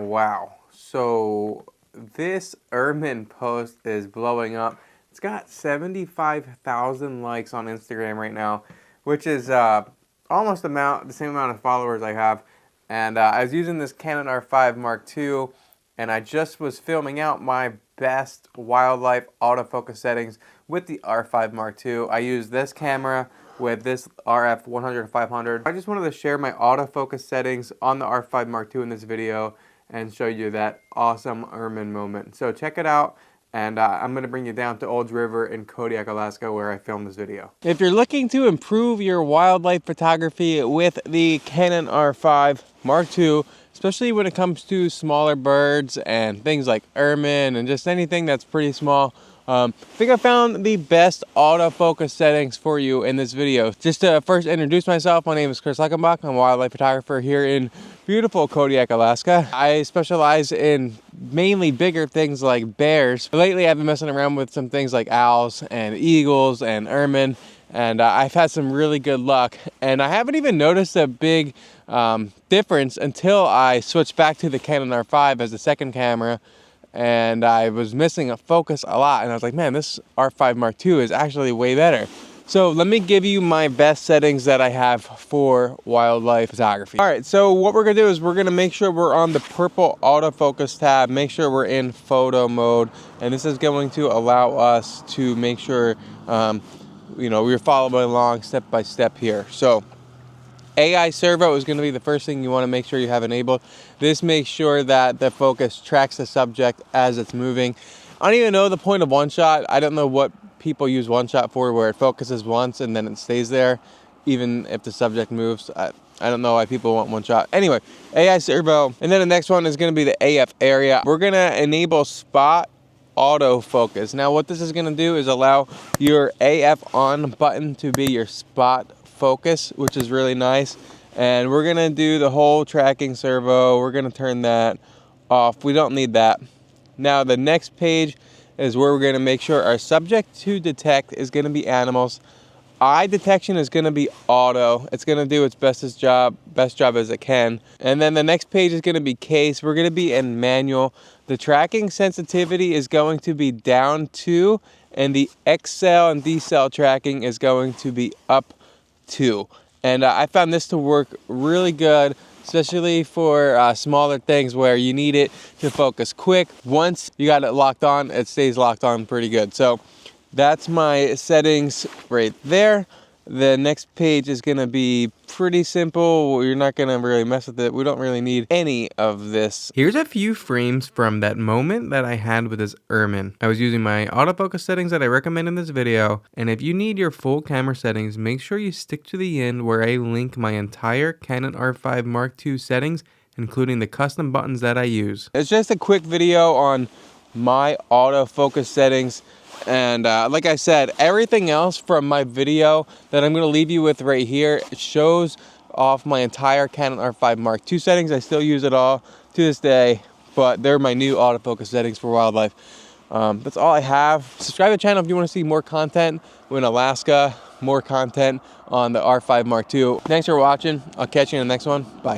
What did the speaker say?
Wow. So this ermine post is blowing up. It's got 75,000 likes on Instagram right now, which is almost the same amount of followers I have. And I was using this Canon R5 Mark II, and I just was filming out my best wildlife autofocus settings with the R5 Mark II. I used this camera with this RF 100-500. I just wanted to share my autofocus settings on the R5 Mark II in this video and show you that awesome ermine moment. So check it out, and I'm going to bring you down to Olds River in Kodiak, Alaska, where I filmed this video. If you're looking to improve your wildlife photography with the Canon R5 Mark II, especially when it comes to smaller birds and things like ermine and just anything that's pretty small, I think I found the best autofocus settings for you in this video. Just to first introduce myself, my name is Kris Luckenbach. I'm a wildlife photographer here in beautiful Kodiak, Alaska. I specialize in mainly bigger things like bears. Lately, I've been messing around with some things like owls and eagles and ermine, and I've had some really good luck. And I haven't even noticed a big difference until I switched back to the Canon R5 as the second camera. And I was missing a focus a lot, and I was like, man, this R5 Mark II is actually way better. So let me give you my best settings that I have for wildlife photography. All right, so what we're gonna do is we're gonna make sure we're on the purple autofocus tab, make sure we're in photo mode, and this is going to allow us to make sure we're following along step by step here. So AI servo is going to be the first thing you want to make sure you have enabled. This makes sure that the focus tracks the subject as it's moving. I don't even know the point of one shot. I don't know what people use one shot for, where it focuses once and then it stays there even if the subject moves. I don't know why people want one shot. Anyway, AI servo. And then the next one is going to be the AF area. We're going to enable spot autofocus. Now what this is going to do is allow your AF on button to be your spot focus, which is really nice. And we're gonna do the whole tracking servo. We're gonna turn that off. We don't need that. Now the next page is where we're gonna make sure our subject to detect is gonna be animals. Eye detection is gonna be auto. It's gonna do its best job as it can. And then the next page is gonna be case. We're gonna be in manual. The tracking sensitivity is going to be down 2, and the XL and decel tracking is going to be up 2. And I found this to work really good, especially for smaller things where you need it to focus quick. Once you got it locked on, it stays locked on pretty good. So that's my settings right there. The next page is going to be pretty simple. You're not going to really mess with it. We don't really need any of this. Here's a few frames from that moment that I had with this ermine. I was using my autofocus settings that I recommend in this video. And if you need your full camera settings, make sure you stick to the end where I link my entire Canon R5 Mark II settings, including the custom buttons that I use. It's just a quick video on my autofocus settings. And like I said, everything else from my video that I'm going to leave you with right here shows off my entire Canon R5 Mark II settings. I still use it all to this day, but they're my new autofocus settings for wildlife. That's all I have. Subscribe to the channel if you want to see more content in Alaska, more content on the R5 Mark II. Thanks for watching. I'll catch you in the next one. Bye.